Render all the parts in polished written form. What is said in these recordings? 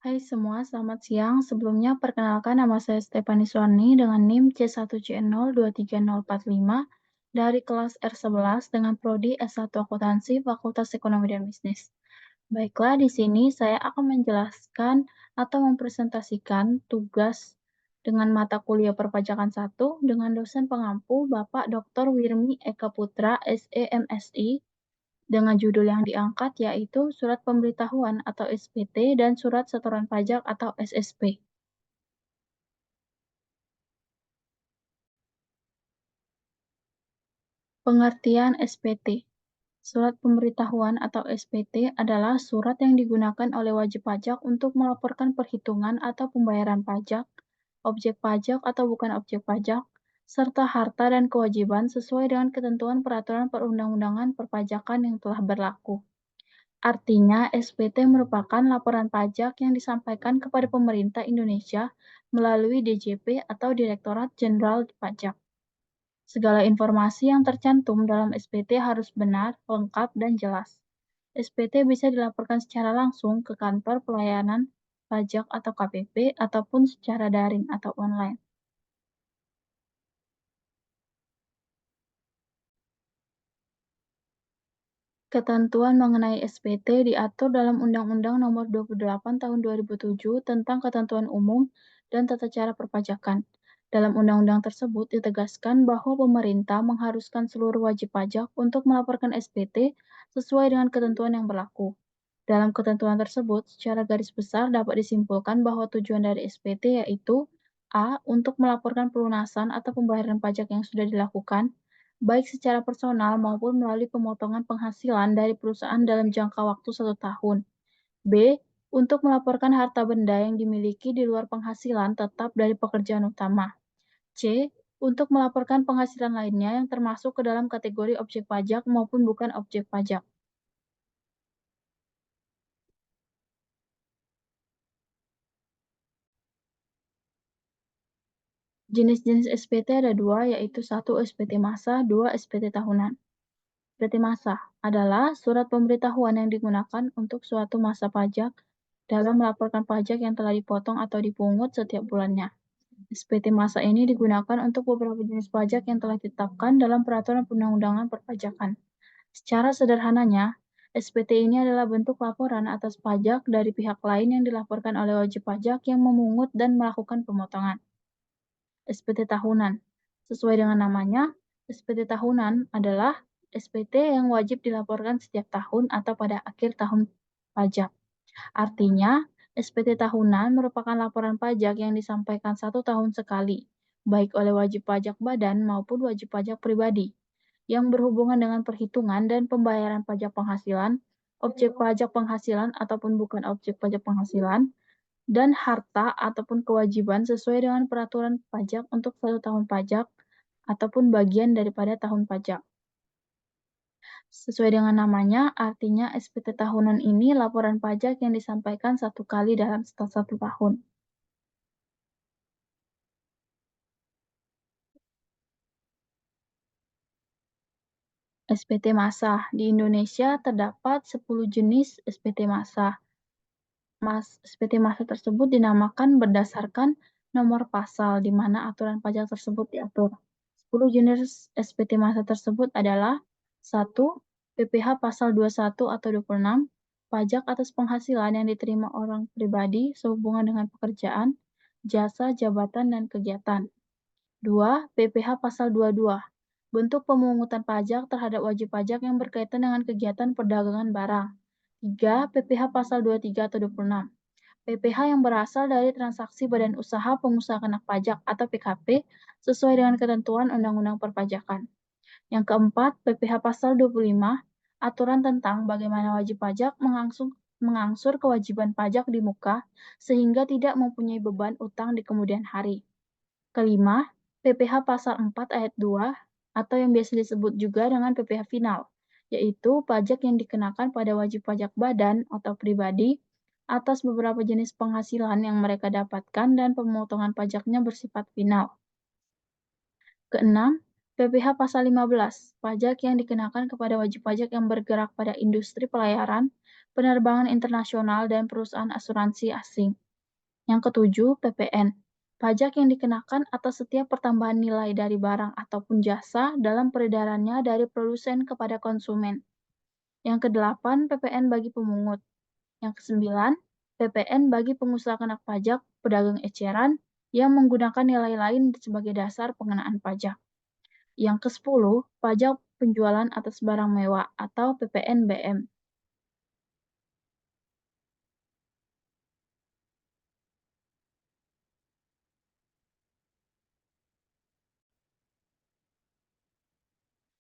Hai semua, selamat siang. Sebelumnya, perkenalkan nama saya Stefani Suwarni dengan NIM C1CN023045 dari kelas R11 dengan prodi S1 Akuntansi Fakultas Ekonomi dan Bisnis. Baiklah, di sini saya akan menjelaskan atau mempresentasikan tugas dengan mata kuliah perpajakan 1 dengan dosen pengampu Bapak Dr. Wirmi Eka Putra, SEMSI, dengan judul yang diangkat yaitu Surat Pemberitahuan atau SPT dan Surat Setoran Pajak atau SSP. Pengertian SPT. Surat Pemberitahuan atau SPT adalah surat yang digunakan oleh wajib pajak untuk melaporkan perhitungan atau pembayaran pajak, objek pajak atau bukan objek pajak, serta harta dan kewajiban sesuai dengan ketentuan peraturan perundang-undangan perpajakan yang telah berlaku. Artinya, SPT merupakan laporan pajak yang disampaikan kepada pemerintah Indonesia melalui DJP atau Direktorat Jenderal Pajak. Segala informasi yang tercantum dalam SPT harus benar, lengkap, dan jelas. SPT bisa dilaporkan secara langsung ke kantor pelayanan pajak atau KPP ataupun secara daring atau online. Ketentuan mengenai SPT diatur dalam Undang-Undang Nomor 28 Tahun 2007 tentang Ketentuan Umum dan Tata Cara Perpajakan. Dalam undang-undang tersebut ditegaskan bahwa pemerintah mengharuskan seluruh wajib pajak untuk melaporkan SPT sesuai dengan ketentuan yang berlaku. Dalam ketentuan tersebut, secara garis besar dapat disimpulkan bahwa tujuan dari SPT yaitu A. Untuk melaporkan pelunasan atau pembayaran pajak yang sudah dilakukan, baik secara personal maupun melalui pemotongan penghasilan dari perusahaan dalam jangka waktu 1 tahun. B. Untuk melaporkan harta benda yang dimiliki di luar penghasilan tetap dari pekerjaan utama. C. Untuk melaporkan penghasilan lainnya yang termasuk ke dalam kategori objek pajak maupun bukan objek pajak. Jenis-jenis SPT ada dua, yaitu satu SPT massa, dua SPT tahunan. SPT massa adalah surat pemberitahuan yang digunakan untuk suatu masa pajak dalam melaporkan pajak yang telah dipotong atau dipungut setiap bulannya. SPT massa ini digunakan untuk beberapa jenis pajak yang telah ditetapkan dalam peraturan perundang-undangan perpajakan. Secara sederhananya, SPT ini adalah bentuk laporan atas pajak dari pihak lain yang dilaporkan oleh wajib pajak yang memungut dan melakukan pemotongan. SPT tahunan. Sesuai dengan namanya, SPT tahunan adalah SPT yang wajib dilaporkan setiap tahun atau pada akhir tahun pajak. Artinya, SPT tahunan merupakan laporan pajak yang disampaikan 1 tahun sekali, baik oleh wajib pajak badan maupun wajib pajak pribadi, yang berhubungan dengan perhitungan dan pembayaran pajak penghasilan, objek pajak penghasilan ataupun bukan objek pajak penghasilan, dan harta ataupun kewajiban sesuai dengan peraturan pajak untuk 1 tahun pajak ataupun bagian daripada tahun pajak. Sesuai dengan namanya, artinya SPT tahunan ini laporan pajak yang disampaikan 1 kali dalam 1 tahun. SPT massa. Di Indonesia terdapat 10 jenis SPT massa. SPT massa tersebut dinamakan berdasarkan nomor pasal di mana aturan pajak tersebut diatur. 10 jenis SPT massa tersebut adalah 1. PPh pasal 21 atau 26, pajak atas penghasilan yang diterima orang pribadi sehubungan dengan pekerjaan, jasa, jabatan, dan kegiatan. 2. PPh pasal 22, bentuk pemungutan pajak terhadap wajib pajak yang berkaitan dengan kegiatan perdagangan barang. 3. PPh pasal 23 atau 26, PPh yang berasal dari transaksi badan usaha pengusaha kena pajak atau PKP sesuai dengan ketentuan Undang-Undang Perpajakan. Yang keempat, PPh pasal 25, aturan tentang bagaimana wajib pajak mengangsur kewajiban pajak di muka sehingga tidak mempunyai beban utang di kemudian hari. Kelima, PPh pasal 4 ayat 2 atau yang biasa disebut juga dengan PPh final, yaitu pajak yang dikenakan pada wajib pajak badan atau pribadi atas beberapa jenis penghasilan yang mereka dapatkan dan pemotongan pajaknya bersifat final. Keenam, PPh pasal 15, pajak yang dikenakan kepada wajib pajak yang bergerak pada industri pelayaran, penerbangan internasional, dan perusahaan asuransi asing. Yang ketujuh, PPN. Pajak yang dikenakan atas setiap pertambahan nilai dari barang ataupun jasa dalam peredarannya dari produsen kepada konsumen. Yang kedelapan, PPN bagi pemungut. Yang kesembilan, PPN bagi pengusaha kena pajak, pedagang eceran, yang menggunakan nilai lain sebagai dasar pengenaan pajak. Yang kesepuluh, pajak penjualan atas barang mewah atau PPNBM.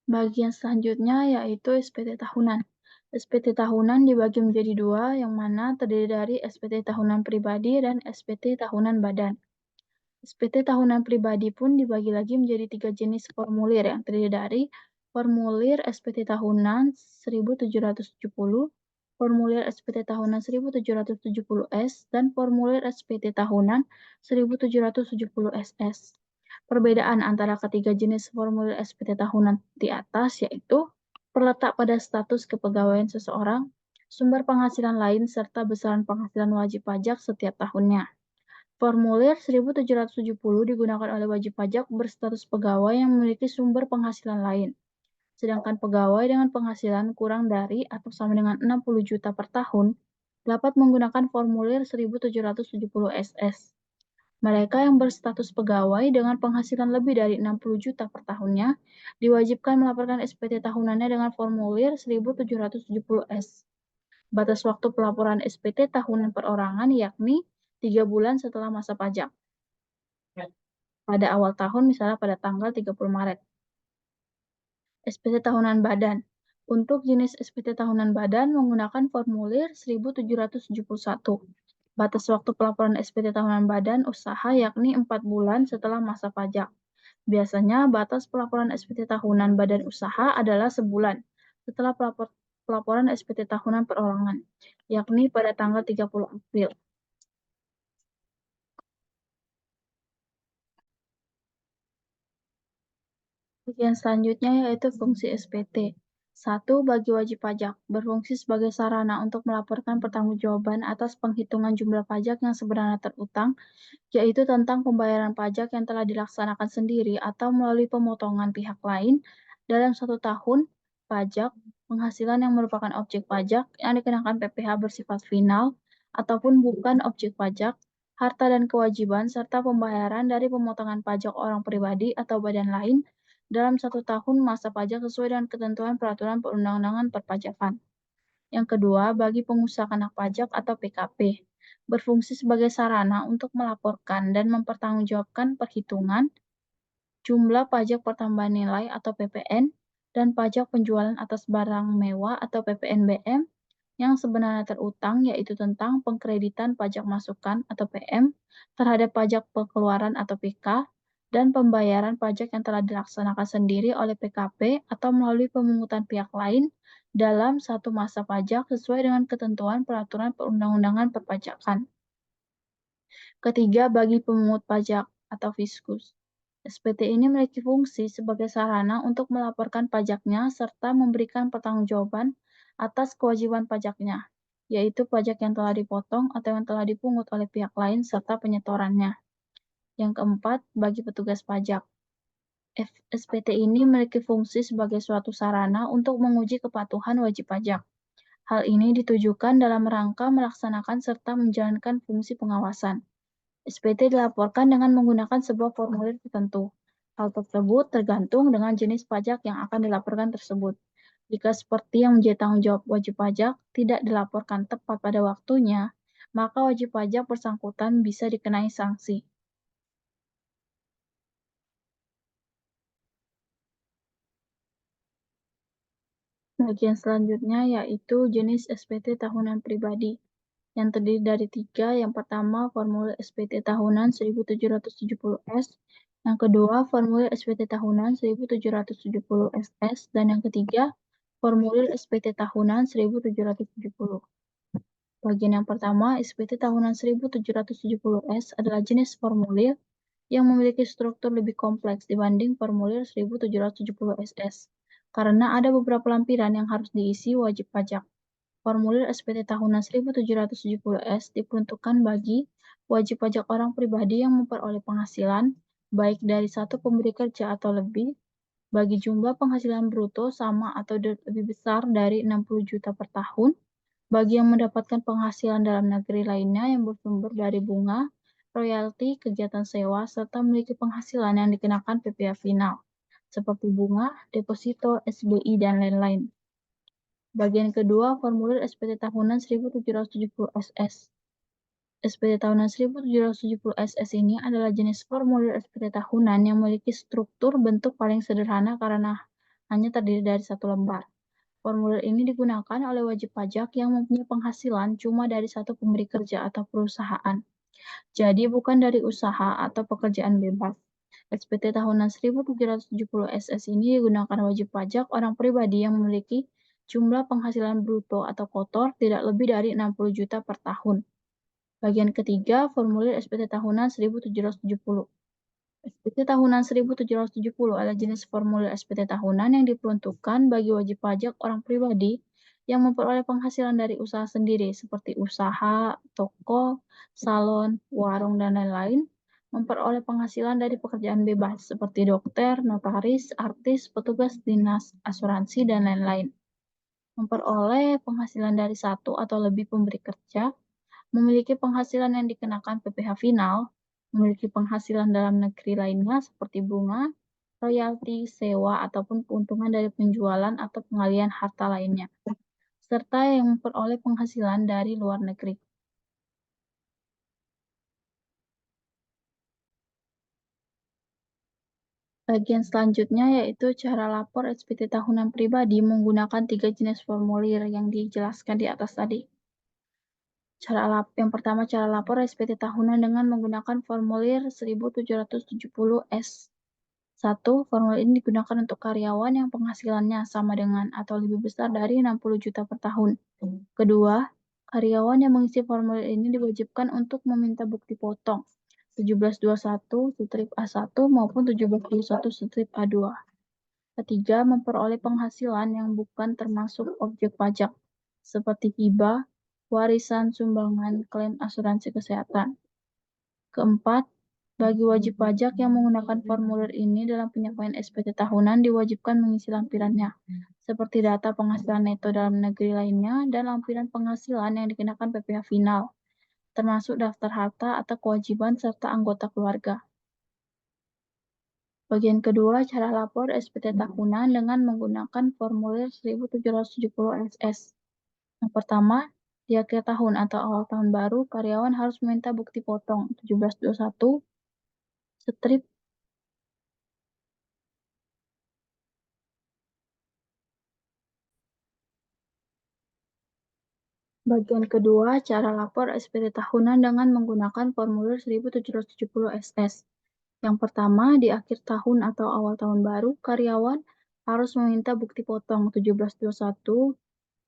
Bagian selanjutnya yaitu SPT tahunan. SPT tahunan dibagi menjadi dua, yang mana terdiri dari SPT tahunan pribadi dan SPT tahunan badan. SPT tahunan pribadi pun dibagi lagi menjadi tiga jenis formulir yang terdiri dari formulir SPT tahunan 1770, formulir SPT tahunan 1770S, dan formulir SPT tahunan 1770SS. Perbedaan antara ketiga jenis formulir SPT tahunan di atas yaitu terletak pada status kepegawaian seseorang, sumber penghasilan lain, serta besaran penghasilan wajib pajak setiap tahunnya. Formulir 1770 digunakan oleh wajib pajak berstatus pegawai yang memiliki sumber penghasilan lain. Sedangkan pegawai dengan penghasilan kurang dari atau sama dengan 60 juta per tahun dapat menggunakan formulir 1770 SS. Mereka yang berstatus pegawai dengan penghasilan lebih dari 60 juta per tahunnya diwajibkan melaporkan SPT tahunannya dengan formulir 1770S. Batas waktu pelaporan SPT tahunan perorangan yakni 3 bulan setelah masa pajak. Pada awal tahun, misalnya pada tanggal 30 Maret. SPT tahunan badan. Untuk jenis SPT tahunan badan menggunakan formulir 1771. Batas waktu pelaporan SPT tahunan badan usaha yakni 4 bulan setelah masa pajak. Biasanya batas pelaporan SPT tahunan badan usaha adalah sebulan setelah pelaporan SPT tahunan perorangan, yakni pada tanggal 30 April. Bagian selanjutnya yaitu fungsi SPT. 1. Bagi wajib pajak, berfungsi sebagai sarana untuk melaporkan pertanggungjawaban atas penghitungan jumlah pajak yang sebenarnya terutang, yaitu tentang pembayaran pajak yang telah dilaksanakan sendiri atau melalui pemotongan pihak lain dalam 1 tahun pajak, penghasilan yang merupakan objek pajak yang dikenakan PPh bersifat final ataupun bukan objek pajak, harta dan kewajiban, serta pembayaran dari pemotongan pajak orang pribadi atau badan lain dalam 1 tahun masa pajak sesuai dengan ketentuan peraturan perundang-undangan perpajakan. Yang kedua, bagi pengusaha kena pajak atau PKP, berfungsi sebagai sarana untuk melaporkan dan mempertanggungjawabkan perhitungan jumlah pajak pertambahan nilai atau PPN dan pajak penjualan atas barang mewah atau PPNBM yang sebenarnya terutang, yaitu tentang pengkreditan pajak masukan atau PM terhadap pajak pengeluaran atau PK dan pembayaran pajak yang telah dilaksanakan sendiri oleh PKP atau melalui pemungutan pihak lain dalam satu masa pajak sesuai dengan ketentuan peraturan perundang-undangan perpajakan. Ketiga, bagi pemungut pajak atau fiskus. SPT ini memiliki fungsi sebagai sarana untuk melaporkan pajaknya serta memberikan pertanggungjawaban atas kewajiban pajaknya, yaitu pajak yang telah dipotong atau yang telah dipungut oleh pihak lain serta penyetorannya. Yang keempat, bagi petugas pajak. SPT ini memiliki fungsi sebagai suatu sarana untuk menguji kepatuhan wajib pajak. Hal ini ditujukan dalam rangka melaksanakan serta menjalankan fungsi pengawasan. SPT dilaporkan dengan menggunakan sebuah formulir tertentu. Hal tersebut tergantung dengan jenis pajak yang akan dilaporkan tersebut. Jika seperti yang menjadi tanggung jawab wajib pajak tidak dilaporkan tepat pada waktunya, maka wajib pajak bersangkutan bisa dikenai sanksi. Bagian selanjutnya yaitu jenis SPT tahunan pribadi, yang terdiri dari tiga. Yang pertama, formulir SPT tahunan 1770S. Yang kedua, formulir SPT tahunan 1770SS. Dan yang ketiga, formulir SPT tahunan 1770. Bagian yang pertama, SPT tahunan 1770S adalah jenis formulir yang memiliki struktur lebih kompleks dibanding formulir 1770SS, karena ada beberapa lampiran yang harus diisi wajib pajak. Formulir SPT tahunan 1770S diperuntukkan bagi wajib pajak orang pribadi yang memperoleh penghasilan, baik dari satu pemberi kerja atau lebih, bagi jumlah penghasilan bruto sama atau lebih besar dari 60 juta per tahun, bagi yang mendapatkan penghasilan dalam negeri lainnya yang bersumber dari bunga, royalti, kegiatan sewa, serta memiliki penghasilan yang dikenakan PPh final, seperti bunga, deposito, SBI, dan lain-lain. Bagian kedua, formulir SPT tahunan 1770 SS. SPT tahunan 1770 SS ini adalah jenis formulir SPT tahunan yang memiliki struktur bentuk paling sederhana karena hanya terdiri dari satu lembar. Formulir ini digunakan oleh wajib pajak yang mempunyai penghasilan cuma dari satu pemberi kerja atau perusahaan. Jadi bukan dari usaha atau pekerjaan bebas. SPT tahunan 1770 SS ini digunakan wajib pajak orang pribadi yang memiliki jumlah penghasilan bruto atau kotor tidak lebih dari 60 juta per tahun. Bagian ketiga, formulir SPT tahunan 1770. SPT tahunan 1770 adalah jenis formulir SPT tahunan yang diperuntukkan bagi wajib pajak orang pribadi yang memperoleh penghasilan dari usaha sendiri seperti usaha, toko, salon, warung, dan lain-lain, memperoleh penghasilan dari pekerjaan bebas seperti dokter, notaris, artis, petugas dinas, asuransi, dan lain-lain. Memperoleh penghasilan dari satu atau lebih pemberi kerja, memiliki penghasilan yang dikenakan PPh final, memiliki penghasilan dalam negeri lainnya seperti bunga, royalti, sewa, ataupun keuntungan dari penjualan atau pengalihan harta lainnya, serta yang memperoleh penghasilan dari luar negeri. Bagian selanjutnya yaitu cara lapor SPT tahunan pribadi menggunakan 3 jenis formulir yang dijelaskan di atas tadi. Yang pertama, cara lapor SPT tahunan dengan menggunakan formulir 1770S. 1. Formulir ini digunakan untuk karyawan yang penghasilannya sama dengan atau lebih besar dari 60 juta per tahun. Kedua, karyawan yang mengisi formulir ini diwajibkan untuk meminta bukti potong 1721 strip A1 maupun 1721 strip A2. Ketiga, memperoleh penghasilan yang bukan termasuk objek pajak, seperti hibah, warisan, sumbangan, klaim asuransi kesehatan. Keempat, bagi wajib pajak yang menggunakan formulir ini dalam penyampaian SPT tahunan diwajibkan mengisi lampirannya, seperti data penghasilan neto dalam negeri lainnya dan lampiran penghasilan yang dikenakan PPh final, termasuk daftar harta atau kewajiban serta anggota keluarga. Bagian kedua, cara lapor SPT tahunan dengan menggunakan formulir 1770 SS. Yang pertama, di akhir tahun atau awal tahun baru, karyawan harus meminta bukti potong 1721 strip Bagian kedua, cara lapor SPT tahunan dengan menggunakan formulir 1770 SS. Yang pertama, di akhir tahun atau awal tahun baru, karyawan harus meminta bukti potong 1721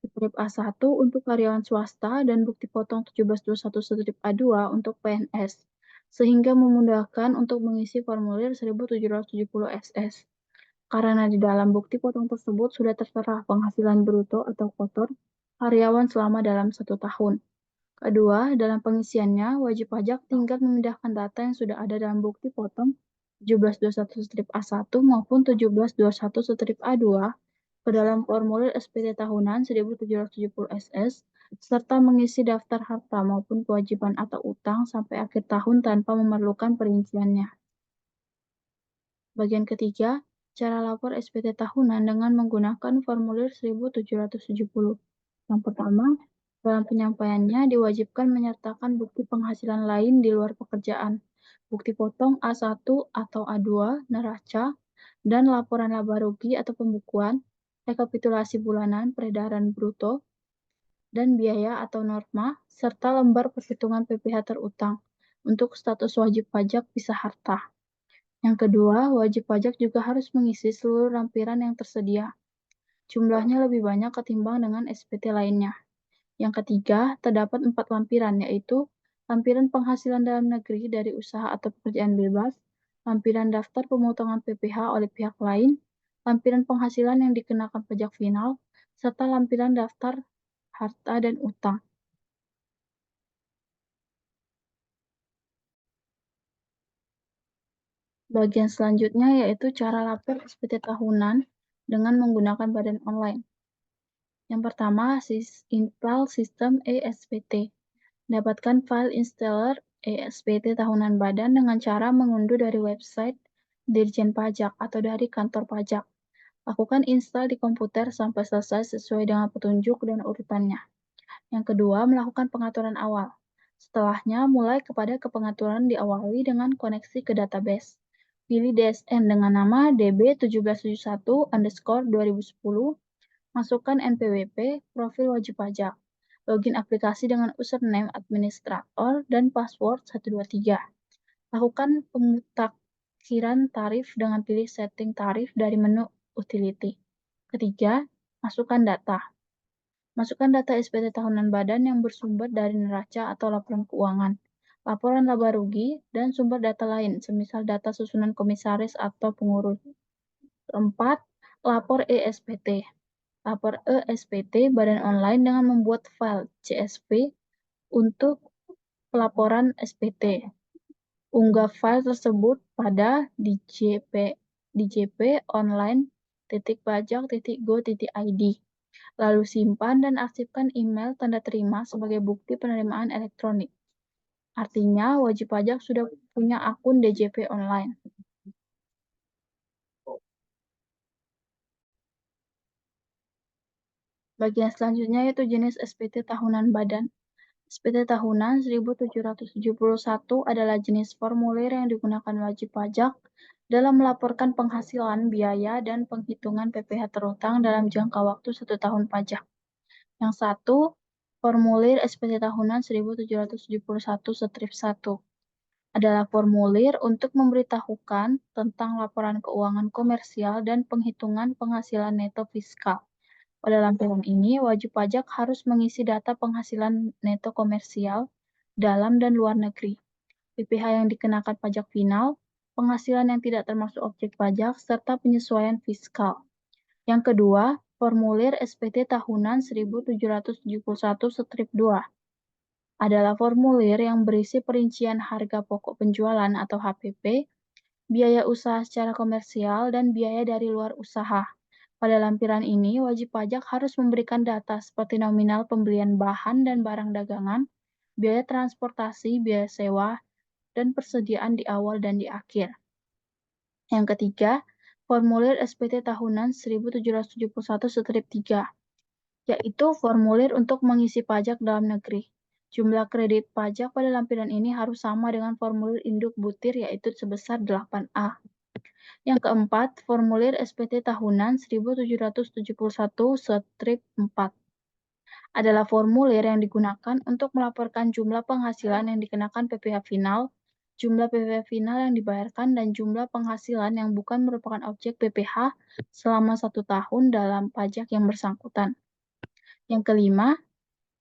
strip A1 untuk karyawan swasta dan bukti potong 1721 strip A2 untuk PNS, sehingga memudahkan untuk mengisi formulir 1770 SS. Karena di dalam bukti potong tersebut sudah tertera penghasilan bruto atau kotor karyawan selama dalam 1 tahun. Kedua, dalam pengisiannya, wajib pajak tinggal memindahkan data yang sudah ada dalam bukti potong 1721 strip A1 maupun 1721 strip A2 ke dalam formulir SPT tahunan 1770 SS serta mengisi daftar harta maupun kewajiban atau utang sampai akhir tahun tanpa memerlukan perinciannya. Bagian ketiga, cara lapor SPT tahunan dengan menggunakan formulir 1770. Yang pertama, dalam penyampaiannya diwajibkan menyertakan bukti penghasilan lain di luar pekerjaan, bukti potong A1 atau A2, neraca, dan laporan laba rugi atau pembukuan, rekapitulasi bulanan, peredaran bruto, dan biaya atau norma, serta lembar perhitungan PPh terutang untuk status wajib pajak pisah harta. Yang kedua, wajib pajak juga harus mengisi seluruh lampiran yang tersedia. Jumlahnya lebih banyak ketimbang dengan SPT lainnya. Yang ketiga, terdapat 4 lampiran, yaitu lampiran penghasilan dalam negeri dari usaha atau pekerjaan bebas, lampiran daftar pemotongan PPh oleh pihak lain, lampiran penghasilan yang dikenakan pajak final, serta lampiran daftar harta, dan utang. Bagian selanjutnya yaitu cara lapor SPT tahunan dengan menggunakan badan online. Yang pertama, install sistem eSPT. Dapatkan file installer eSPT tahunan badan dengan cara mengunduh dari website Dirjen Pajak atau dari kantor pajak. Lakukan install di komputer sampai selesai sesuai dengan petunjuk dan urutannya. Yang kedua, melakukan pengaturan awal. Setelahnya, mulai kepada pengaturan diawali dengan koneksi ke database. Pilih DSN dengan nama db1771_2010, masukkan NPWP, profil wajib pajak, login aplikasi dengan username administrator dan password 123. Lakukan pemutakhiran tarif dengan pilih setting tarif dari menu utility. Ketiga, masukkan data. Masukkan data SPT tahunan badan yang bersumber dari neraca atau laporan keuangan, laporan laba rugi, dan sumber data lain, semisal data susunan komisaris atau pengurus. Keempat, lapor eSPT. Lapor eSPT badan online dengan membuat file CSV untuk pelaporan SPT. Unggah file tersebut pada djp_online.pajak.go.id. Lalu simpan dan arsipkan email tanda terima sebagai bukti penerimaan elektronik. Artinya, wajib pajak sudah punya akun DJP online. Bagian selanjutnya yaitu jenis SPT tahunan badan. SPT tahunan 1771 adalah jenis formulir yang digunakan wajib pajak dalam melaporkan penghasilan, biaya, dan penghitungan PPh terutang dalam jangka waktu 1 tahun pajak. Yang satu, formulir SPT tahunan 1771/1 adalah formulir untuk memberitahukan tentang laporan keuangan komersial dan penghitungan penghasilan neto fiskal. Pada lampiran ini, wajib pajak harus mengisi data penghasilan neto komersial dalam dan luar negeri, PPh yang dikenakan pajak final, penghasilan yang tidak termasuk objek pajak, serta penyesuaian fiskal. Yang kedua, formulir SPT tahunan 1771/2 adalah formulir yang berisi perincian harga pokok penjualan atau HPP, biaya usaha secara komersial, dan biaya dari luar usaha. Pada lampiran ini, wajib pajak harus memberikan data seperti nominal pembelian bahan dan barang dagangan, biaya transportasi, biaya sewa, dan persediaan di awal dan di akhir. Yang ketiga, formulir SPT tahunan 1771/3, yaitu formulir untuk mengisi pajak dalam negeri. Jumlah kredit pajak pada lampiran ini harus sama dengan formulir induk butir, yaitu sebesar 8A. Yang keempat, formulir SPT tahunan 1771/4 adalah formulir yang digunakan untuk melaporkan jumlah penghasilan yang dikenakan PPh final, jumlah PPh final yang dibayarkan, dan jumlah penghasilan yang bukan merupakan objek PPh selama 1 tahun dalam pajak yang bersangkutan. Yang kelima,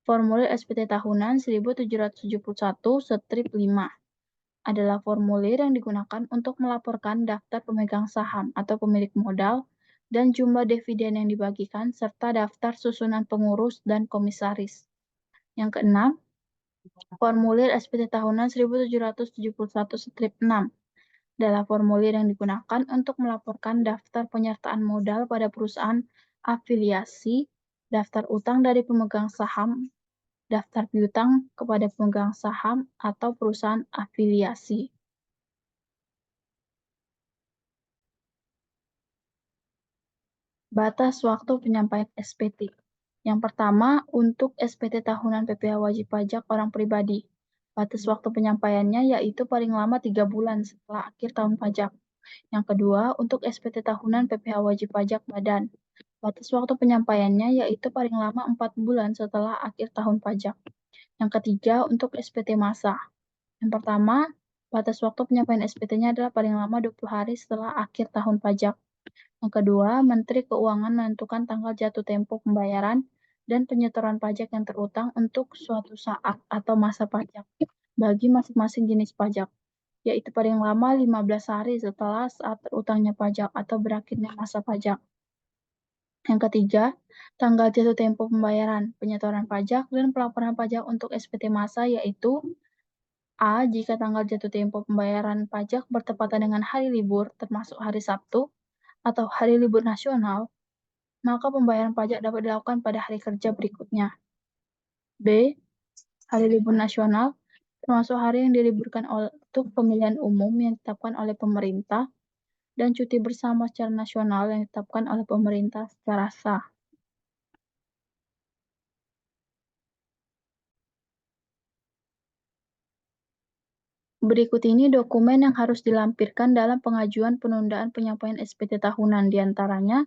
formulir SPT tahunan 1771/5 adalah formulir yang digunakan untuk melaporkan daftar pemegang saham atau pemilik modal dan jumlah dividen yang dibagikan serta daftar susunan pengurus dan komisaris. Yang keenam, formulir SPT tahunan 1771/6 adalah formulir yang digunakan untuk melaporkan daftar penyertaan modal pada perusahaan afiliasi, daftar utang dari pemegang saham, daftar piutang kepada pemegang saham atau perusahaan afiliasi. Batas waktu penyampaian SPT. Yang pertama, untuk SPT tahunan PPh wajib pajak orang pribadi. Batas waktu penyampaiannya yaitu paling lama 3 bulan setelah akhir tahun pajak. Yang kedua, untuk SPT tahunan PPh wajib pajak badan. Batas waktu penyampaiannya yaitu paling lama 4 bulan setelah akhir tahun pajak. Yang ketiga, untuk SPT masa. Yang pertama, batas waktu penyampaian SPT-nya adalah paling lama 20 hari setelah akhir tahun pajak. Yang kedua, Menteri Keuangan menentukan tanggal jatuh tempo pembayaran dan penyetoran pajak yang terutang untuk suatu saat atau masa pajak bagi masing-masing jenis pajak, yaitu paling lama 15 hari setelah saat terutangnya pajak atau berakhirnya masa pajak. Yang ketiga, tanggal jatuh tempo pembayaran, penyetoran pajak, dan pelaporan pajak untuk SPT massa yaitu A. Jika tanggal jatuh tempo pembayaran pajak bertepatan dengan hari libur, termasuk hari Sabtu, atau hari libur nasional, maka pembayaran pajak dapat dilakukan pada hari kerja berikutnya. B. Hari libur nasional, termasuk hari yang diliburkan untuk pemilihan umum yang ditetapkan oleh pemerintah, dan cuti bersama secara nasional yang ditetapkan oleh pemerintah secara sah. Berikut ini dokumen yang harus dilampirkan dalam pengajuan penundaan penyampaian SPT tahunan, diantaranya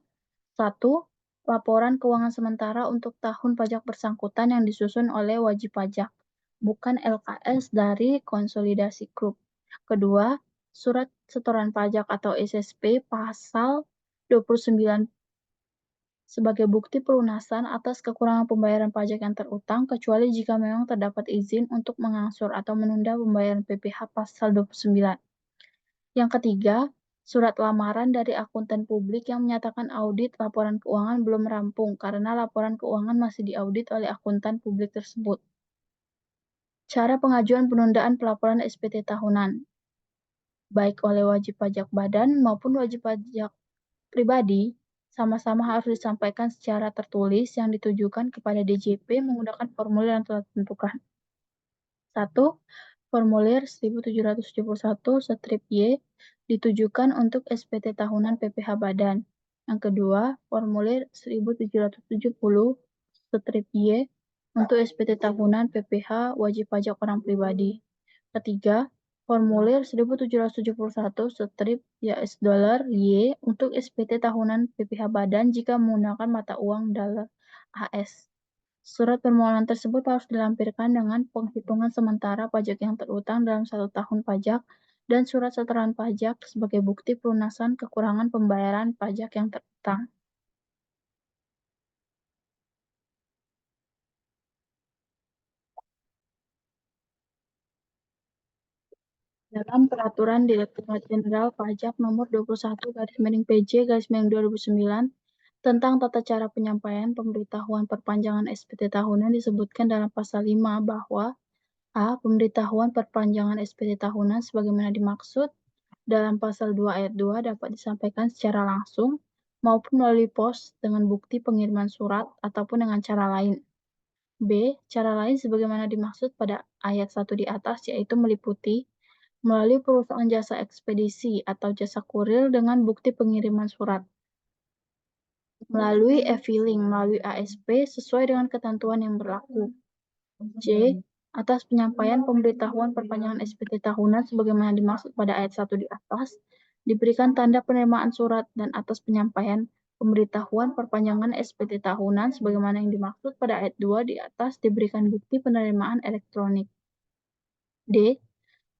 1. Laporan keuangan sementara untuk tahun pajak bersangkutan yang disusun oleh wajib pajak, bukan LKS dari konsolidasi grup. Kedua, surat setoran pajak atau SSP pasal 29 sebagai bukti pelunasan atas kekurangan pembayaran pajak yang terutang, kecuali jika memang terdapat izin untuk mengangsur atau menunda pembayaran PPh pasal 29. Yang ketiga, surat lamaran dari akuntan publik yang menyatakan audit laporan keuangan belum rampung karena laporan keuangan masih diaudit oleh akuntan publik tersebut. Cara pengajuan penundaan pelaporan SPT tahunan, baik oleh wajib pajak badan maupun wajib pajak pribadi, sama-sama harus disampaikan secara tertulis yang ditujukan kepada DJP menggunakan formulir yang telah ditentukan. 1. Formulir 1771 strip Y ditujukan untuk SPT tahunan PPh Badan. Yang kedua, formulir 1770 strip Y untuk SPT tahunan PPh wajib pajak orang pribadi. Ketiga, formulir 1771 strip US dollar Y untuk SPT tahunan PPh Badan jika menggunakan mata uang dolar AS. Surat permohonan tersebut harus dilampirkan dengan penghitungan sementara pajak yang terutang dalam 1 tahun pajak dan surat setoran pajak sebagai bukti pelunasan kekurangan pembayaran pajak yang terutang. Dalam Peraturan Direktorat Jenderal Pajak Nomor 21/PJ/2009 tentang tata cara penyampaian pemberitahuan perpanjangan SPT tahunan disebutkan dalam pasal 5 bahwa A. Pemberitahuan perpanjangan SPT tahunan sebagaimana dimaksud dalam pasal 2 ayat 2 dapat disampaikan secara langsung maupun melalui pos dengan bukti pengiriman surat ataupun dengan cara lain. B. Cara lain sebagaimana dimaksud pada ayat 1 di atas yaitu meliputi melalui perusahaan jasa ekspedisi atau jasa kurir dengan bukti pengiriman surat, melalui e-filing, melalui ASP sesuai dengan ketentuan yang berlaku. C. Atas penyampaian pemberitahuan perpanjangan SPT tahunan sebagaimana dimaksud pada ayat 1 di atas, diberikan tanda penerimaan surat dan atas penyampaian pemberitahuan perpanjangan SPT tahunan sebagaimana yang dimaksud pada ayat 2 di atas diberikan bukti penerimaan elektronik. D.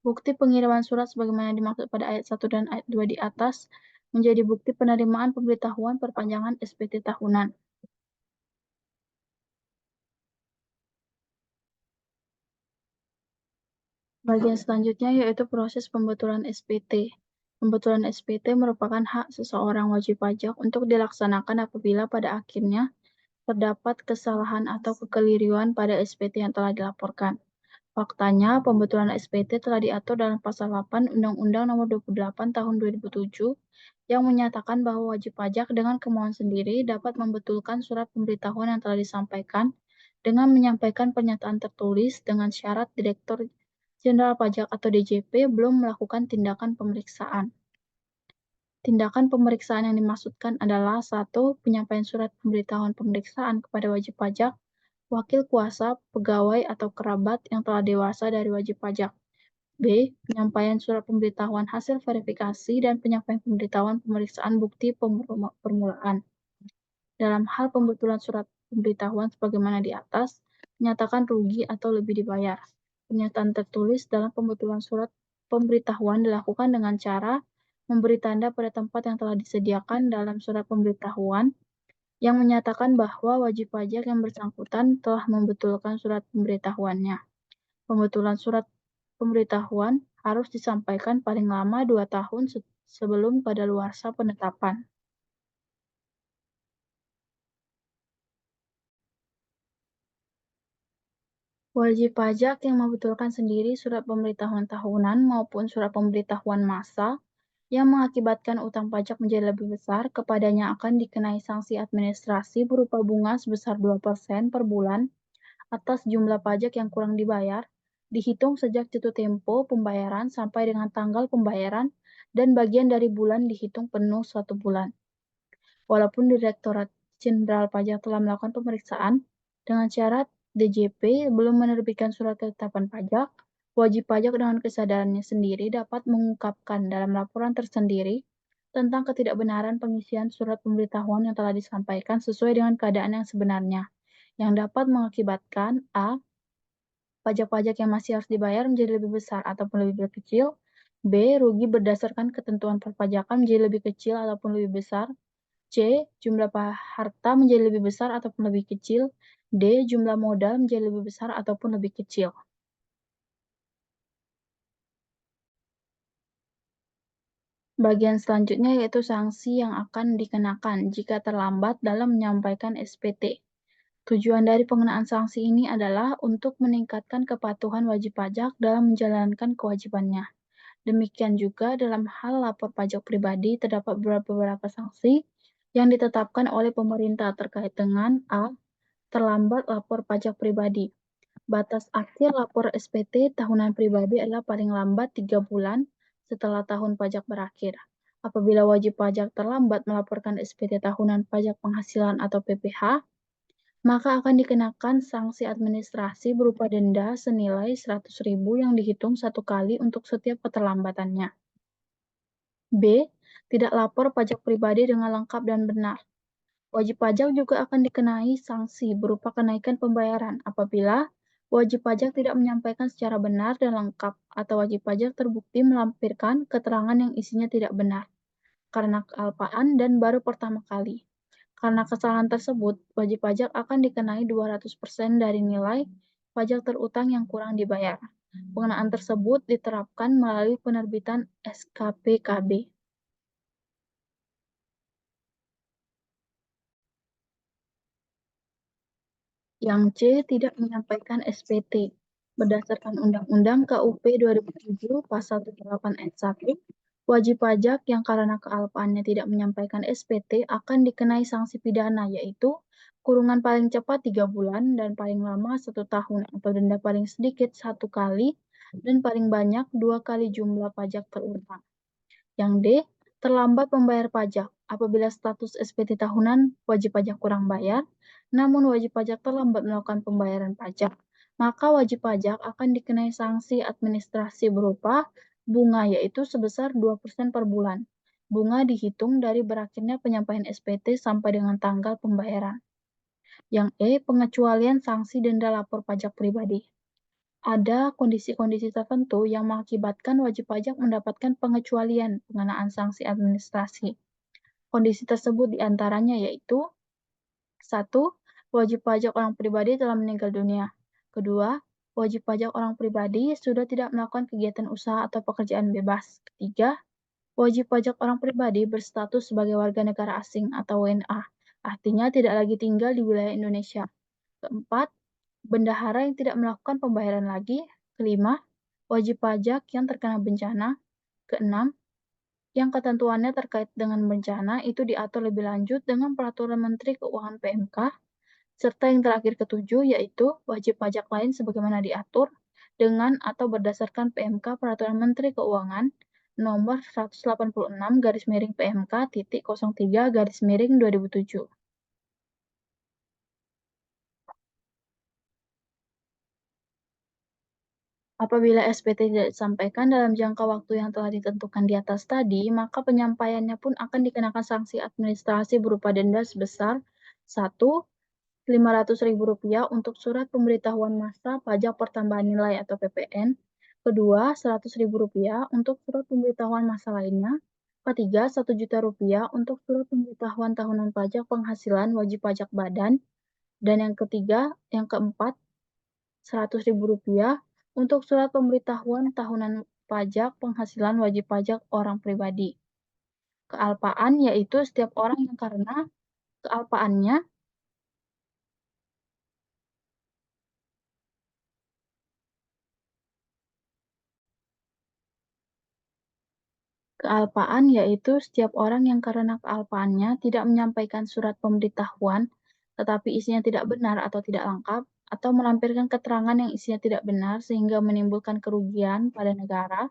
Bukti pengiriman surat sebagaimana dimaksud pada ayat 1 dan ayat 2 di atas menjadi bukti penerimaan pemberitahuan perpanjangan SPT tahunan. Bagian selanjutnya yaitu proses pembetulan SPT. Pembetulan SPT merupakan hak seseorang wajib pajak untuk dilaksanakan apabila pada akhirnya terdapat kesalahan atau kekeliruan pada SPT yang telah dilaporkan. Faktanya, pembetulan SPT telah diatur dalam Pasal 8 Undang-Undang Nomor 28 Tahun 2007 yang menyatakan bahwa wajib pajak dengan kemauan sendiri dapat membetulkan surat pemberitahuan yang telah disampaikan dengan menyampaikan pernyataan tertulis dengan syarat Direktur Jenderal Pajak atau DJP belum melakukan tindakan pemeriksaan. Tindakan pemeriksaan yang dimaksudkan adalah 1. Penyampaian surat pemberitahuan pemeriksaan kepada wajib pajak, wakil kuasa, pegawai, atau kerabat yang telah dewasa dari wajib pajak. B. Penyampaian surat pemberitahuan hasil verifikasi dan penyampaian pemberitahuan pemeriksaan bukti permulaan. Dalam hal pembetulan surat pemberitahuan sebagaimana di atas, menyatakan rugi atau lebih dibayar. Pernyataan tertulis dalam pembetulan surat pemberitahuan dilakukan dengan cara memberi tanda pada tempat yang telah disediakan dalam surat pemberitahuan yang menyatakan bahwa wajib pajak yang bersangkutan telah membetulkan surat pemberitahuannya. Pembetulan surat pemberitahuan harus disampaikan paling lama 2 tahun sebelum kadaluarsa penetapan. Wajib pajak yang membetulkan sendiri surat pemberitahuan tahunan maupun surat pemberitahuan massal yang mengakibatkan utang pajak menjadi lebih besar, kepadanya akan dikenai sanksi administrasi berupa bunga sebesar 2% per bulan atas jumlah pajak yang kurang dibayar, dihitung sejak jatuh tempo pembayaran sampai dengan tanggal pembayaran dan bagian dari bulan dihitung penuh 1 bulan. Walaupun Direktorat Jenderal Pajak telah melakukan pemeriksaan dengan syarat DJP belum menerbitkan surat ketetapan pajak, wajib pajak dengan kesadarannya sendiri dapat mengungkapkan dalam laporan tersendiri tentang ketidakbenaran pengisian surat pemberitahuan yang telah disampaikan sesuai dengan keadaan yang sebenarnya, yang dapat mengakibatkan a. Pajak-pajak yang masih harus dibayar menjadi lebih besar ataupun lebih kecil, b. Rugi berdasarkan ketentuan perpajakan menjadi lebih kecil ataupun lebih besar, C. Jumlah harta menjadi lebih besar ataupun lebih kecil. D. Jumlah modal menjadi lebih besar ataupun lebih kecil. Bagian selanjutnya yaitu sanksi yang akan dikenakan jika terlambat dalam menyampaikan SPT. Tujuan dari pengenaan sanksi ini adalah untuk meningkatkan kepatuhan wajib pajak dalam menjalankan kewajibannya. Demikian juga dalam hal lapor pajak pribadi terdapat beberapa sanksi yang ditetapkan oleh pemerintah terkait dengan a. Terlambat lapor pajak pribadi. Batas akhir lapor SPT tahunan pribadi adalah paling lambat 3 bulan setelah tahun pajak berakhir. Apabila wajib pajak terlambat melaporkan SPT tahunan pajak penghasilan atau PPH, maka akan dikenakan sanksi administrasi berupa denda senilai 100.000 yang dihitung satu kali untuk setiap keterlambatannya. B. Tidak lapor pajak pribadi dengan lengkap dan benar. Wajib pajak juga akan dikenai sanksi berupa kenaikan pembayaran apabila wajib pajak tidak menyampaikan secara benar dan lengkap atau wajib pajak terbukti melampirkan keterangan yang isinya tidak benar karena kealpaan dan baru pertama kali. Karena kesalahan tersebut, wajib pajak akan dikenai 200% dari nilai pajak terutang yang kurang dibayar. Pengenaan tersebut diterapkan melalui penerbitan SKPKB. Yang C. Tidak menyampaikan SPT. Berdasarkan Undang-Undang KUP 2007 Pasal 78 Ayat 1, wajib pajak yang karena kealpaannya tidak menyampaikan SPT akan dikenai sanksi pidana, yaitu kurungan paling cepat 3 bulan dan paling lama 1 tahun atau denda paling sedikit 1 kali dan paling banyak 2 kali jumlah pajak terutang. Yang D. Terlambat membayar pajak. Apabila status SPT tahunan wajib pajak kurang bayar, namun wajib pajak terlambat melakukan pembayaran pajak, maka wajib pajak akan dikenai sanksi administrasi berupa bunga yaitu sebesar 2% per bulan. Bunga dihitung dari berakhirnya penyampaian SPT sampai dengan tanggal pembayaran. Yang E. Pengecualian sanksi denda lapor pajak pribadi. Ada kondisi-kondisi tertentu yang mengakibatkan wajib pajak mendapatkan pengecualian pengenaan sanksi administrasi. Kondisi tersebut diantaranya yaitu: 1. Wajib pajak orang pribadi telah meninggal dunia. Kedua, wajib pajak orang pribadi sudah tidak melakukan kegiatan usaha atau pekerjaan bebas. Ketiga, wajib pajak orang pribadi berstatus sebagai warga negara asing atau WNA, artinya tidak lagi tinggal di wilayah Indonesia. Keempat, bendahara yang tidak melakukan pembayaran lagi. Kelima, wajib pajak yang terkena bencana. Keenam, yang ketentuannya terkait dengan bencana itu diatur lebih lanjut dengan Peraturan Menteri Keuangan PMK. Serta yang terakhir ketujuh, yaitu wajib pajak lain sebagaimana diatur dengan atau berdasarkan PMK Peraturan Menteri Keuangan nomor 186 garis miring PMK titik 03 garis miring 2007. Apabila SPT tidak disampaikan dalam jangka waktu yang telah ditentukan di atas tadi, maka penyampaiannya pun akan dikenakan sanksi administrasi berupa denda sebesar 1. Rp500.000 untuk surat pemberitahuan masa pajak pertambahan nilai atau PPN. Kedua, Rp100.000 untuk surat pemberitahuan masa lainnya. Ketiga, Rp1.000.000 untuk surat pemberitahuan tahunan pajak penghasilan wajib pajak badan. Dan yang keempat, Rp100.000 untuk surat pemberitahuan tahunan pajak penghasilan wajib pajak orang pribadi. Kealpaan yaitu setiap orang yang karena kealpaannya Kealpaan yaitu setiap orang yang karena kealpaannya tidak menyampaikan surat pemberitahuan, tetapi isinya tidak benar atau tidak lengkap, atau melampirkan keterangan yang isinya tidak benar sehingga menimbulkan kerugian pada negara,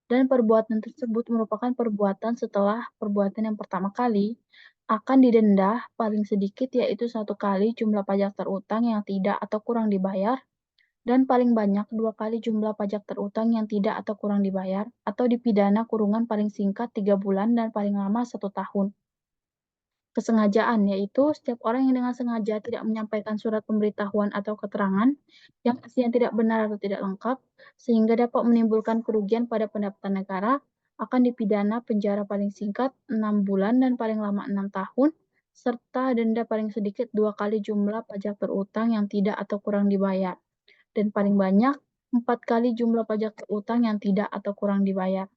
dan perbuatan tersebut merupakan perbuatan setelah perbuatan yang pertama kali, akan didenda paling sedikit yaitu 1 kali jumlah pajak terutang yang tidak atau kurang dibayar, dan paling banyak 2 kali jumlah pajak terutang yang tidak atau kurang dibayar, atau dipidana kurungan paling singkat 3 bulan dan paling lama 1 tahun. Kesengajaan, yaitu setiap orang yang dengan sengaja tidak menyampaikan surat pemberitahuan atau keterangan yang isinya tidak benar atau tidak lengkap, sehingga dapat menimbulkan kerugian pada pendapatan negara, akan dipidana penjara paling singkat 6 bulan dan paling lama 6 tahun, serta denda paling sedikit 2 kali jumlah pajak terutang yang tidak atau kurang dibayar, dan paling banyak 4 kali jumlah pajak terutang yang tidak atau kurang dibayar.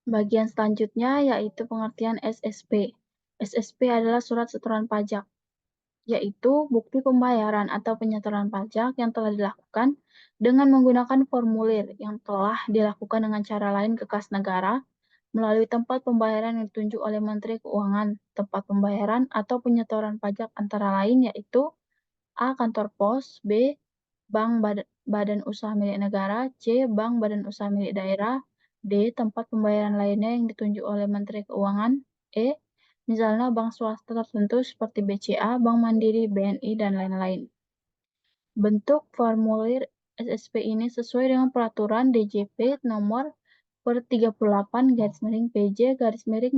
Bagian selanjutnya yaitu pengertian SSP. SSP adalah surat setoran pajak, yaitu bukti pembayaran atau penyetoran pajak yang telah dilakukan dengan menggunakan formulir yang telah dilakukan dengan cara lain ke kas negara melalui tempat pembayaran yang ditunjuk oleh Menteri Keuangan, tempat pembayaran atau penyetoran pajak antara lain yaitu A. Kantor pos, B. Bank badan usaha milik negara, C. Bank badan usaha milik daerah, D. Tempat pembayaran lainnya yang ditunjuk oleh Menteri Keuangan, E. Misalnya bank swasta tertentu seperti BCA, Bank Mandiri, BNI, dan lain-lain. Bentuk formulir SSP ini sesuai dengan peraturan DJP nomor per 38 PJ 2009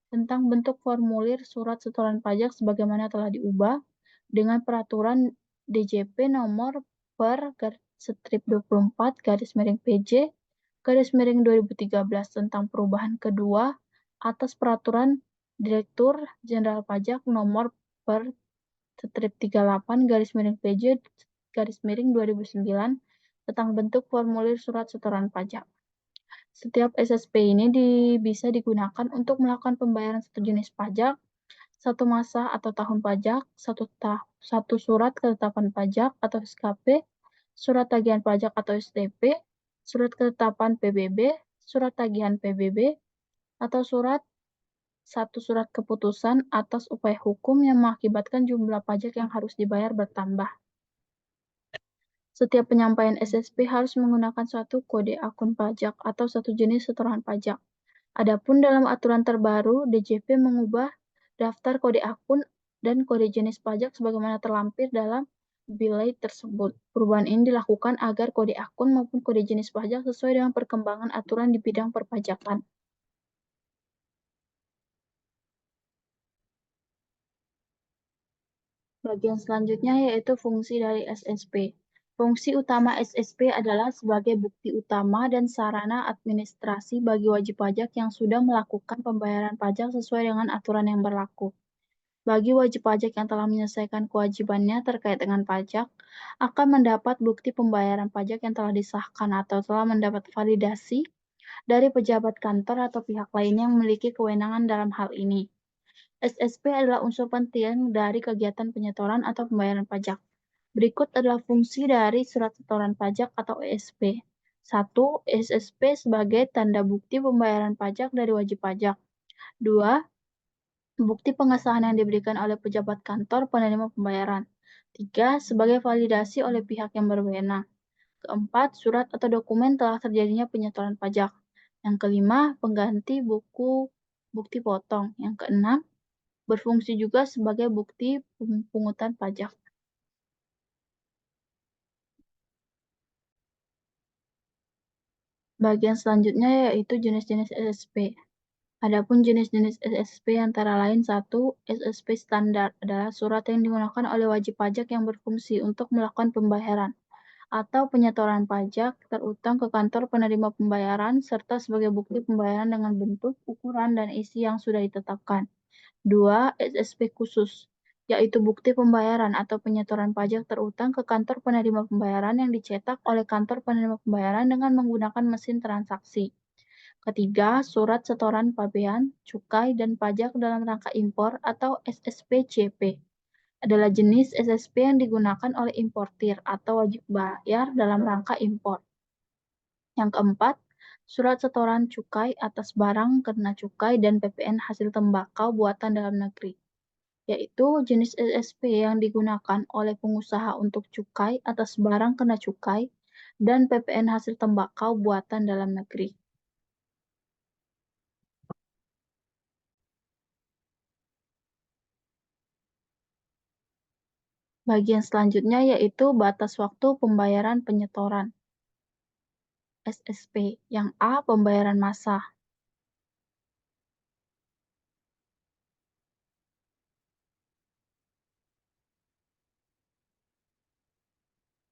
tentang bentuk formulir surat setoran pajak sebagaimana telah diubah dengan peraturan DJP nomor per 24 PJ 2013 tentang perubahan kedua atas peraturan Direktur Jenderal Pajak nomor per 38 PJ 2009 tentang bentuk formulir surat setoran pajak. Setiap SSP ini bisa digunakan untuk melakukan pembayaran satu jenis pajak, satu masa atau tahun pajak, satu surat ketetapan pajak atau SKP, surat tagihan pajak atau SDP, surat ketetapan PBB, surat tagihan PBB, atau satu surat keputusan atas upaya hukum yang mengakibatkan jumlah pajak yang harus dibayar bertambah. Setiap penyampaian SSP harus menggunakan suatu kode akun pajak atau satu jenis setoran pajak. Adapun dalam aturan terbaru, DJP mengubah daftar kode akun dan kode jenis pajak sebagaimana terlampir dalam Bilai tersebut. Perubahan ini dilakukan agar kode akun maupun kode jenis pajak sesuai dengan perkembangan aturan di bidang perpajakan. Bagian selanjutnya yaitu fungsi dari SSP. Fungsi utama SSP adalah sebagai bukti utama dan sarana administrasi bagi wajib pajak yang sudah melakukan pembayaran pajak sesuai dengan aturan yang berlaku. Bagi wajib pajak yang telah menyelesaikan kewajibannya terkait dengan pajak, akan mendapat bukti pembayaran pajak yang telah disahkan atau telah mendapat validasi dari pejabat kantor atau pihak lainnya yang memiliki kewenangan dalam hal ini. SSP adalah unsur penting dari kegiatan penyetoran atau pembayaran pajak. Berikut adalah fungsi dari surat setoran pajak atau ESP. 1. SSP sebagai tanda bukti pembayaran pajak dari wajib pajak. 2. Bukti pengesahan yang diberikan oleh pejabat kantor penerima pembayaran. 3. Sebagai validasi oleh pihak yang berwenang. Keempat, surat atau dokumen telah terjadinya penyetoran pajak. Yang kelima, pengganti bukti potong. Yang keenam, berfungsi juga sebagai bukti pungutan pajak. Bagian selanjutnya yaitu jenis-jenis SSP. Adapun jenis-jenis SSP antara lain 1. SSP standar adalah surat yang digunakan oleh wajib pajak yang berfungsi untuk melakukan pembayaran atau penyetoran pajak terutang ke kantor penerima pembayaran serta sebagai bukti pembayaran dengan bentuk, ukuran, dan isi yang sudah ditetapkan. 2. SSP khusus, yaitu bukti pembayaran atau penyetoran pajak terutang ke kantor penerima pembayaran yang dicetak oleh kantor penerima pembayaran dengan menggunakan mesin transaksi. Ketiga, surat setoran pabean, cukai, dan pajak dalam rangka impor atau SSPCP. adalah jenis SSP yang digunakan oleh importir atau wajib bayar dalam rangka impor. Yang keempat, surat setoran cukai atas barang kena cukai dan PPN hasil tembakau buatan dalam negeri, yaitu jenis SSP yang digunakan oleh pengusaha untuk cukai atas barang kena cukai dan PPN hasil tembakau buatan dalam negeri. Bagian selanjutnya yaitu batas waktu pembayaran penyetoran. SSP. Yang A. Pembayaran massa.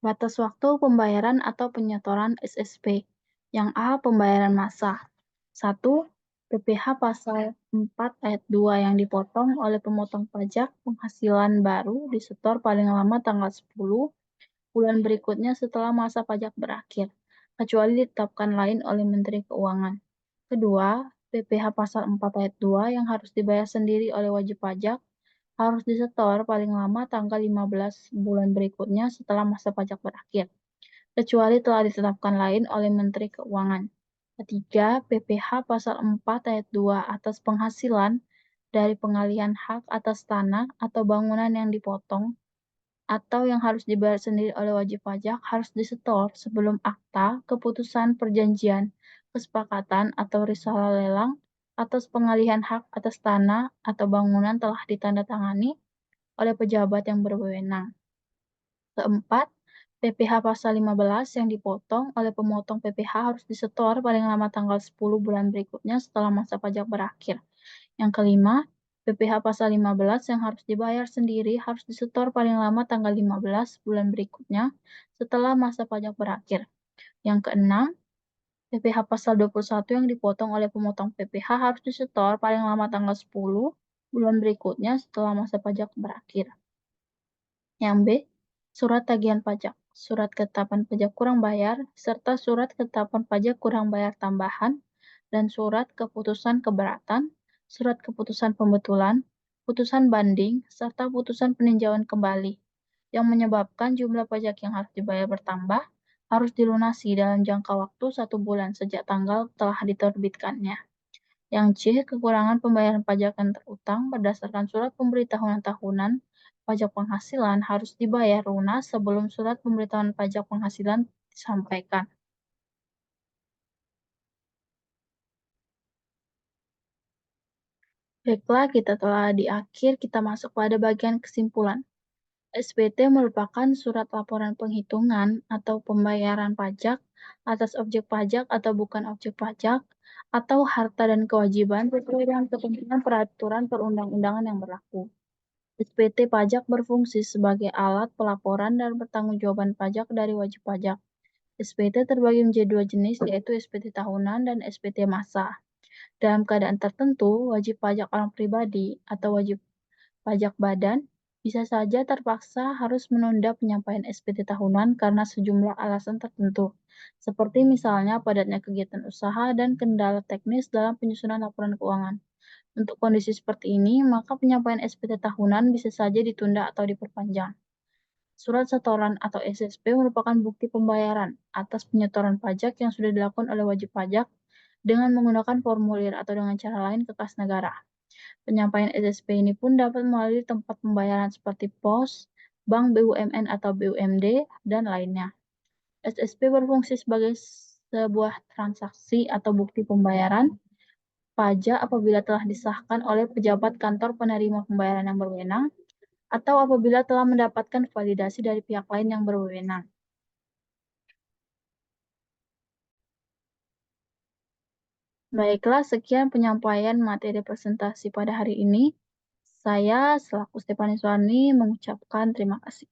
Batas waktu pembayaran atau penyetoran SSP. Yang A. Pembayaran massa. 1. PPh pasal 4 ayat 2 yang dipotong oleh pemotong pajak penghasilan baru disetor paling lama tanggal 10 bulan berikutnya setelah masa pajak berakhir, kecuali ditetapkan lain oleh Menteri Keuangan. Kedua, PPh pasal 4 ayat 2 yang harus dibayar sendiri oleh wajib pajak harus disetor paling lama tanggal 15 bulan berikutnya setelah masa pajak berakhir, kecuali telah ditetapkan lain oleh Menteri Keuangan. Ketiga, PPh pasal 4 ayat 2 atas penghasilan dari pengalihan hak atas tanah atau bangunan yang dipotong atau yang harus dibayar sendiri oleh wajib pajak harus disetor sebelum akta, keputusan perjanjian, kesepakatan, atau risalah lelang atas pengalihan hak atas tanah atau bangunan telah ditandatangani oleh pejabat yang berwenang. Keempat, PPh pasal 15 yang dipotong oleh pemotong PPh harus disetor paling lama tanggal 10 bulan berikutnya setelah masa pajak berakhir. Yang kelima, PPh pasal 15 yang harus dibayar sendiri harus disetor paling lama tanggal 15 bulan berikutnya setelah masa pajak berakhir. Yang keenam, PPh pasal 21 yang dipotong oleh pemotong PPh harus disetor paling lama tanggal 10 bulan berikutnya setelah masa pajak berakhir. Yang B, surat tagihan pajak, surat ketetapan pajak kurang bayar, serta surat ketetapan pajak kurang bayar tambahan, dan surat keputusan keberatan, surat keputusan pembetulan, putusan banding, serta putusan peninjauan kembali, yang menyebabkan jumlah pajak yang harus dibayar bertambah, harus dilunasi dalam jangka waktu 1 bulan sejak tanggal telah diterbitkannya. Yang C. Kekurangan pembayaran pajak yang terutang berdasarkan surat pemberitahuan tahunan pajak penghasilan harus dibayar lunas sebelum surat pemberitahuan pajak penghasilan disampaikan. Baiklah, kita telah di akhir, kita masuk pada bagian kesimpulan. SPT merupakan surat laporan penghitungan atau pembayaran pajak atas objek pajak atau bukan objek pajak, atau harta dan kewajiban sesuai dengan ketentuan peraturan perundang-undangan yang berlaku. SPT pajak berfungsi sebagai alat pelaporan dan pertanggungjawaban pajak dari wajib pajak. SPT terbagi menjadi dua jenis, yaitu SPT tahunan dan SPT massa. Dalam keadaan tertentu, wajib pajak orang pribadi atau wajib pajak badan bisa saja terpaksa harus menunda penyampaian SPT tahunan karena sejumlah alasan tertentu, seperti misalnya padatnya kegiatan usaha dan kendala teknis dalam penyusunan laporan keuangan. Untuk kondisi seperti ini, maka penyampaian SPT tahunan bisa saja ditunda atau diperpanjang. Surat setoran atau SSP merupakan bukti pembayaran atas penyetoran pajak yang sudah dilakukan oleh wajib pajak dengan menggunakan formulir atau dengan cara lain ke kas negara. Penyampaian SSP ini pun dapat melalui tempat pembayaran seperti pos, bank BUMN atau BUMD, dan lainnya. SSP berfungsi sebagai sebuah transaksi atau bukti pembayaran pajak apabila telah disahkan oleh pejabat kantor penerima pembayaran yang berwenang atau apabila telah mendapatkan validasi dari pihak lain yang berwenang. Baiklah, sekian penyampaian materi presentasi pada hari ini. Saya selaku Stefani Suwarni mengucapkan terima kasih.